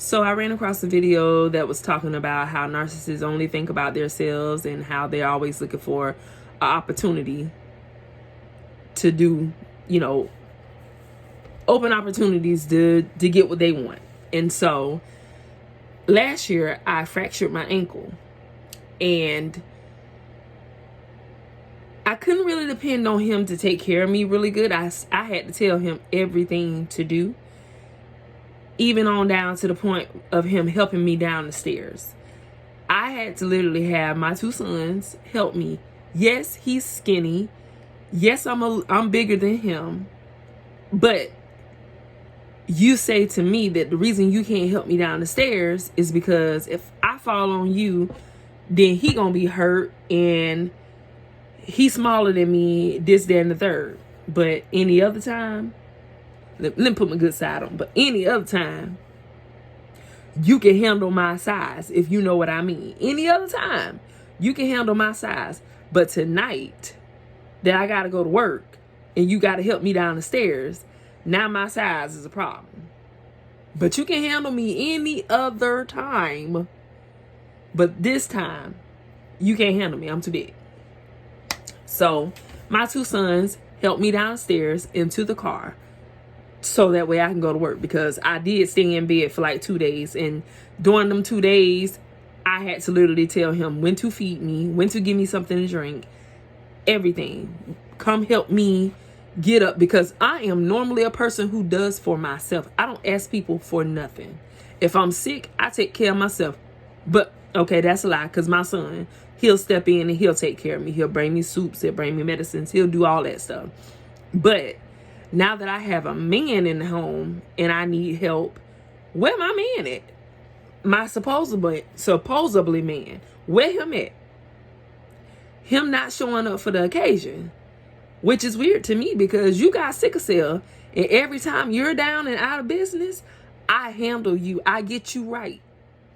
So I ran across a video that was talking about how narcissists only think about themselves and how they're always looking for an opportunity to do, open opportunities to get what they want. And so last year I fractured my ankle, and I couldn't really depend on him to take care of me really good. I had to tell him everything to do, even on down to the point of him helping me down the stairs. I had to literally have my two sons help me. Yes, he's skinny. Yes, I'm bigger than him. But you say to me that the reason you can't help me down the stairs is because if I fall on you, then he gonna be hurt, and he's smaller than me, this, that, and the third. But any other time, let me put my good side on. But any other time, you can handle my size, if you know what I mean. Any other time, you can handle my size. But tonight, that I got to go to work, and you got to help me down the stairs, now my size is a problem. But you can handle me any other time. But this time, you can't handle me. I'm too big. So my two sons helped me downstairs into the car, so that way I can go to work, because I did stay in bed for like 2 days. And during them 2 days, I had to literally tell him when to feed me, when to give me something to drink, everything. Come help me get up, because I am normally a person who does for myself. I don't ask people for nothing. If I'm sick, I take care of myself. But okay, that's a lie, because my son, he'll step in and he'll take care of me. He'll bring me soups, he'll bring me medicines, he'll do all that stuff. But now that I have a man in the home and I need help, where my man at? My supposedly man, where him at? Him not showing up for the occasion, which is weird to me, because you got sickle cell, and every time you're down and out of business, I handle you. I get you right.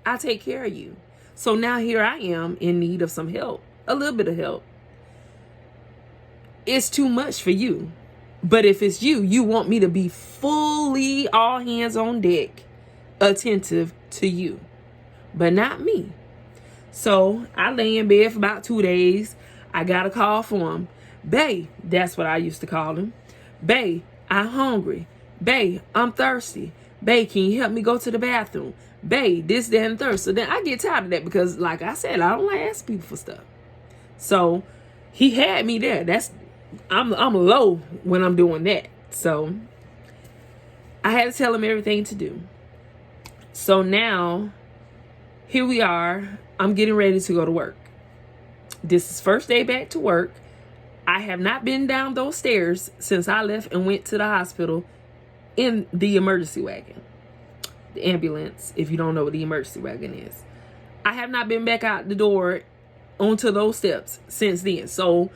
I take care of you. So now here I am in need of some help, a little bit of help. It's too much for you. But if it's you, you want me to be fully all hands on deck, attentive to you, but not me. So I lay in bed for about 2 days. I got a call from him. Bae, that's what I used to call him. Bae, I'm hungry. Bae, I'm thirsty. Bae, can you help me go to the bathroom? Bae, this, that, and third. So then I get tired of that, because like I said, I don't like asking people for stuff. So he had me there. I'm low when I'm doing that. So I had to tell him everything to do. So now here we are. I'm getting ready to go to work. This is first day back to work. I have not been down those stairs since I left and went to the hospital in the emergency wagon. The ambulance, if you don't know what the emergency wagon is. I have not been back out the door onto those steps since then. So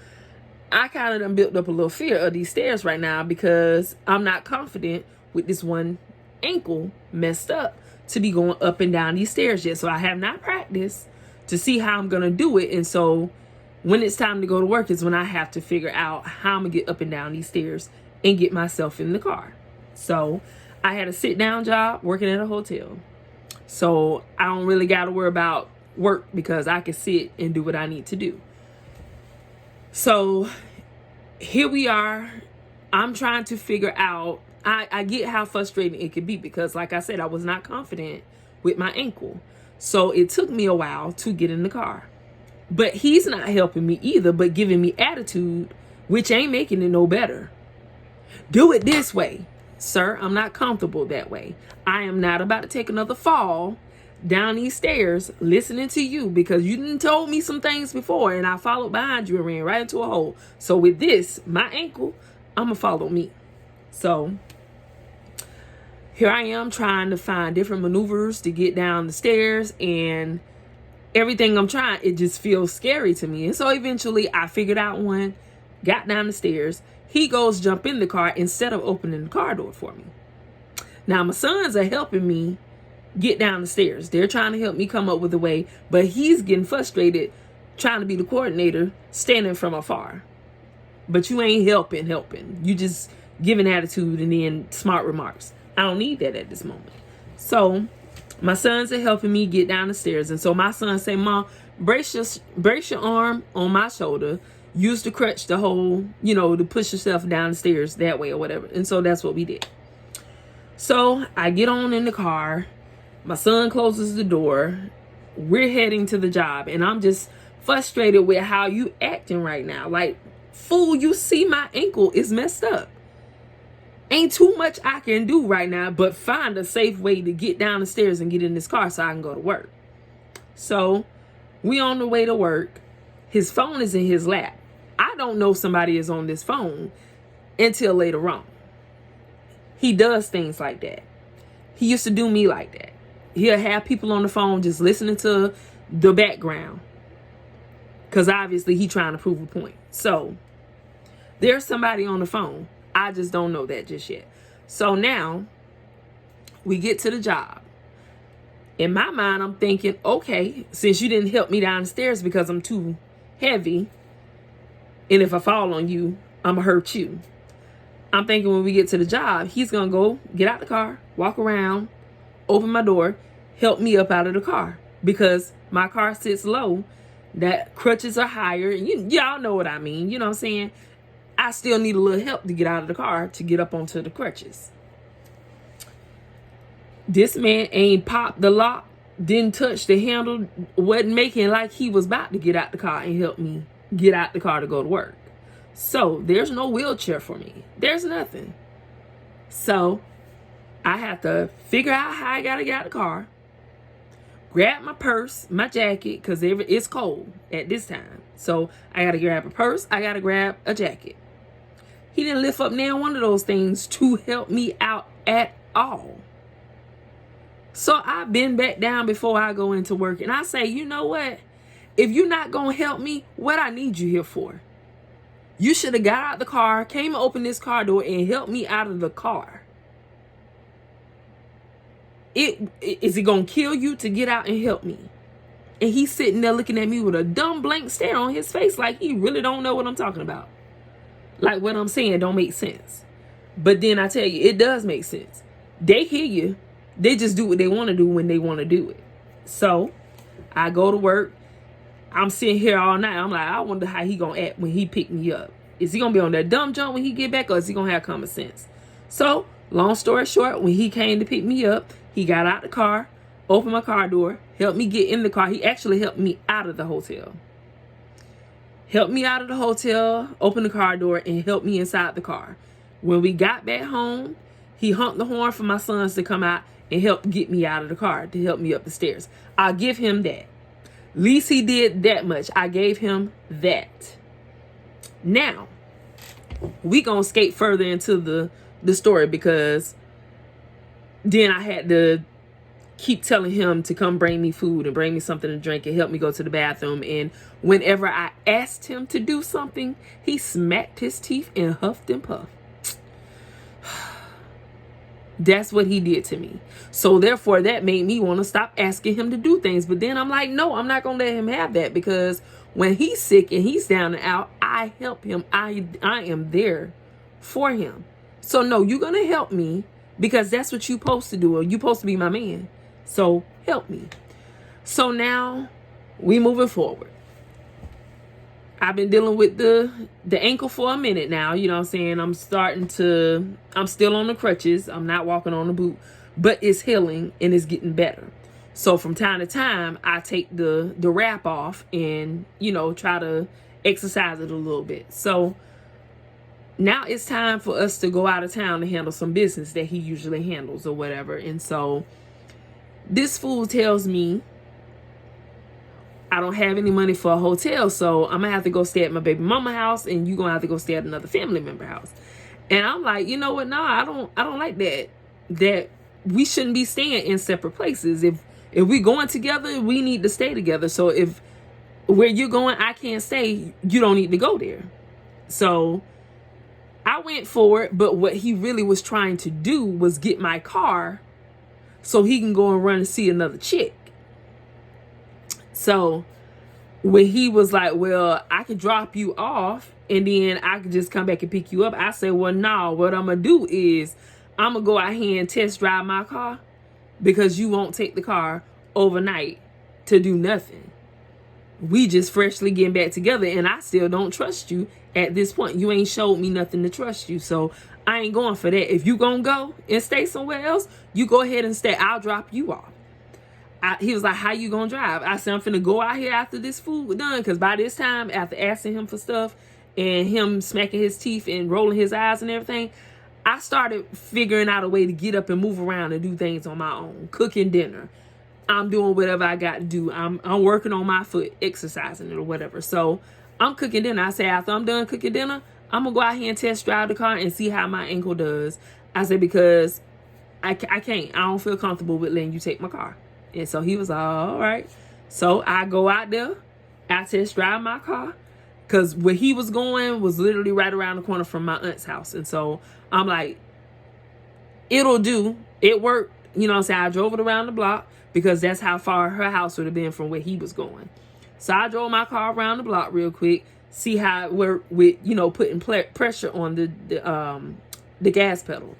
I kind of done built up a little fear of these stairs right now, because I'm not confident with this one ankle messed up to be going up and down these stairs yet. So I have not practiced to see how I'm going to do it. And so when it's time to go to work is when I have to figure out how I'm going to get up and down these stairs and get myself in the car. So I had a sit down job working at a hotel. So I don't really got to worry about work, because I can sit and do what I need to do. So here we are. I'm trying to figure out, I get how frustrating it could be, because like I said, I was not confident with my ankle. So it took me a while to get in the car. But he's not helping me either, but giving me attitude, which ain't making it no better. Do it this way. Sir, I'm not comfortable that way. I am not about to take another fall down these stairs listening to you, because you done told me some things before and I followed behind you and ran right into a hole. So with this, my ankle, I'm gonna follow me. So here I am trying to find different maneuvers to get down the stairs, and everything I'm trying, it just feels scary to me. And so eventually I figured out one, got down the stairs. He goes jump in the car instead of opening the car door for me. Now my sons are helping me get down the stairs. They're trying to help me come up with a way, but he's getting frustrated trying to be the coordinator, standing from afar. But you ain't helping. You just giving attitude and then smart remarks. I don't need that at this moment. So My sons are helping me get down the stairs. And so my son say, Mom, brace your arm on my shoulder. Use the crutch to hold, to push yourself down the stairs that way or whatever. And so that's what we did. So I get on in the car. My son closes the door. We're heading to the job. And I'm just frustrated with how you acting right now. Like, fool, you see my ankle is messed up. Ain't too much I can do right now but find a safe way to get down the stairs and get in this car so I can go to work. So we on the way to work. His phone is in his lap. I don't know somebody is on this phone until later on. He does things like that. He used to do me like that. He'll have people on the phone just listening to the background. Because obviously he trying to prove a point. So there's somebody on the phone. I just don't know that just yet. So now we get to the job. In my mind, I'm thinking, okay, since you didn't help me down the stairs because I'm too heavy, and if I fall on you, I'm going to hurt you. I'm thinking when we get to the job, he's going to go get out the car, walk around, open my door, help me up out of the car because my car sits low. That crutches are higher. Y'all know what I mean. You know what I'm saying? I still need a little help to get out of the car to get up onto the crutches. This man ain't popped the lock, didn't touch the handle, wasn't making like he was about to get out the car and help me get out the car to go to work. So there's no wheelchair for me. There's nothing. So I have to figure out how I gotta get out of the car, grab my purse, my jacket, because it's cold at this time. So I gotta grab a purse, I gotta grab a jacket. He didn't lift up now one of those things to help me out at all. So I bend back down before I go into work. And I say, you know what? If you're not going to help me, what I need you here for? You should have got out the car, came and opened this car door and helped me out of the car. Is it going to kill you to get out and help me? And he's sitting there looking at me with a dumb blank stare on his face like he really don't know what I'm talking about. Like what I'm saying don't make sense. But then I tell you, it does make sense. They hear you. They just do what they want to do when they want to do it. So I go to work. I'm sitting here all night. I'm like, I wonder how he going to act when he pick me up. Is he going to be on that dumb jump when he get back, or is he going to have common sense? So long story short, when he came to pick me up, he got out the car, opened my car door, helped me get in the car. He actually helped me out of the hotel. Helped me out of the hotel, opened the car door, and helped me inside the car. When we got back home, he honked the horn for my sons to come out and help get me out of the car, to help me up the stairs. I'll give him that. At least he did that much. I gave him that. Now, we gonna skate further into the story, because then I had to keep telling him to come bring me food and bring me something to drink and help me go to the bathroom. And whenever I asked him to do something, he smacked his teeth and huffed and puffed. That's what he did to me. So therefore, that made me want to stop asking him to do things. But then I'm like, no, I'm not going to let him have that, because when he's sick and he's down and out, I help him. I am there for him. So no, you're going to help me because that's what you're supposed to do. Or you're supposed to be my man. So help me. So now we moving forward. I've been dealing with the ankle for a minute now. You know what I'm saying? I'm still on the crutches. I'm not walking on the boot, but it's healing and it's getting better. So from time to time, I take the wrap off and, try to exercise it a little bit. So now it's time for us to go out of town to handle some business that he usually handles or whatever. And so this fool tells me I don't have any money for a hotel, so I'm gonna have to go stay at my baby mama house, and you're gonna have to go stay at another family member house. And I'm like, you know what? No, I don't like that. That we shouldn't be staying in separate places. If we going together, we need to stay together. So if where you're going, I can't stay, you don't need to go there. So I went for it, but what he really was trying to do was get my car so he can go and run and see another chick. So when he was like, well, I could drop you off and then I could just come back and pick you up, I said, well, no, what I'm going to do is I'm going to go out here and test drive my car. because you won't take the car overnight to do nothing. We just freshly getting back together, and I still don't trust you at this point. You ain't showed me nothing to trust you, so I ain't going for that. If you gonna go and stay somewhere else, you go ahead and stay. I'll drop you off. He was like, how you gonna drive? I said, I'm finna go out here after this food was done, because by this time, after asking him for stuff and him smacking his teeth and rolling his eyes and everything, I started figuring out a way to get up and move around and do things on my own. Cooking dinner. I'm doing whatever I got to do. I'm working on my foot, exercising it or whatever. So I'm cooking dinner. I say, after I'm done cooking dinner, I'm going to go out here and test drive the car and see how my ankle does. I said, because I can't. I don't feel comfortable with letting you take my car. And so he was all right. So I go out there. I test drive my car. Because where he was going was literally right around the corner from my aunt's house. And so I'm like, it'll do. It worked. You know what I'm saying? I drove it around the block because that's how far her house would have been from where he was going. So I drove my car around the block real quick, see how it worked with, you know, putting pressure on the gas pedal.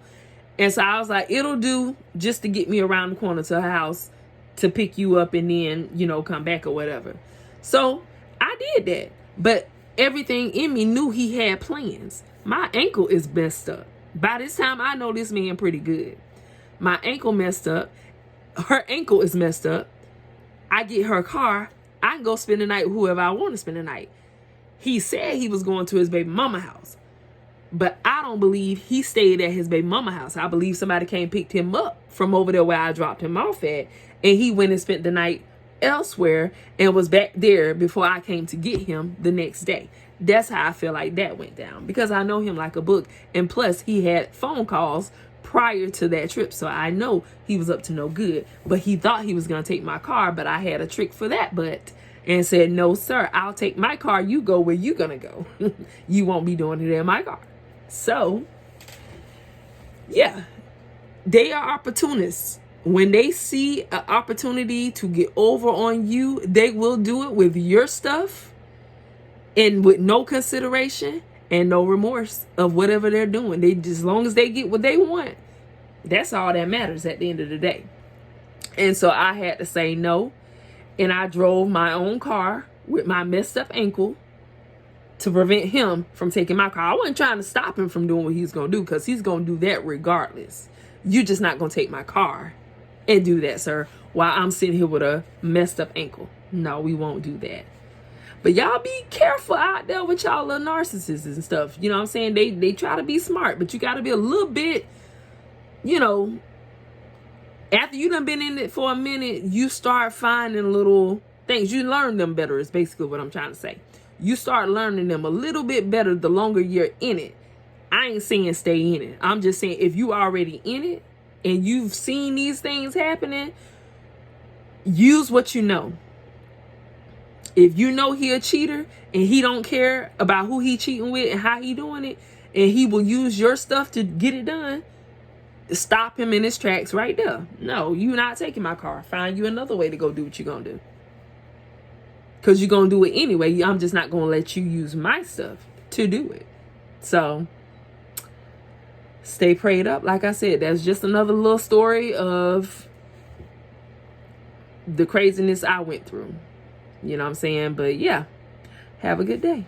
And so I was like, it'll do just to get me around the corner to her house to pick you up and then, you know, come back or whatever. So I did that. But everything in me knew he had plans. My ankle is messed up. By this time, I know this man pretty good. My ankle messed up. Her ankle is messed up. I get her car. I can go spend the night with whoever I want to spend the night. He said he was going to his baby mama house. But I don't believe he stayed at his baby mama house. I believe somebody came and picked him up from over there where I dropped him off at. And he went and spent the night elsewhere and was back there before I came to get him the next day. That's how I feel like that went down, because I know him like a book. And plus, he had phone calls prior to that trip, so I know he was up to no good. But he thought he was going to take my car, but I had a trick for that butt and said, no, sir, I'll take my car. You go where you going to go. You won't be doing it in my car. So, yeah, they are opportunists. When they see an opportunity to get over on you, they will do it with your stuff and with no consideration and no remorse of whatever they're doing. They just, as long as they get what they want, that's all that matters at the end of the day. And so I had to say no. And I drove my own car with my messed up ankle to prevent him from taking my car. I wasn't trying to stop him from doing what he's going to do, because he's going to do that regardless. You're just not going to take my car and do that, sir, while I'm sitting here with a messed up ankle. No, we won't do that. But y'all be careful out there with y'all little narcissists and stuff. You know what I'm saying? They try to be smart, but you got to be a little bit, you know, after you done been in it for a minute, you start finding little things. You learn them better is basically what I'm trying to say. You start learning them a little bit better the longer you're in it. I ain't saying stay in it. I'm just saying if you already in it and you've seen these things happening, use what you know. If you know he a cheater and he don't care about who he cheating with and how he doing it, and he will use your stuff to get it done, stop him in his tracks right there. No, you're not taking my car. Find you another way to go do what you're going to do. Because you're going to do it anyway. I'm just not going to let you use my stuff to do it. So, stay prayed up. Like I said, that's just another little story of the craziness I went through. You know what I'm saying? But yeah, have a good day.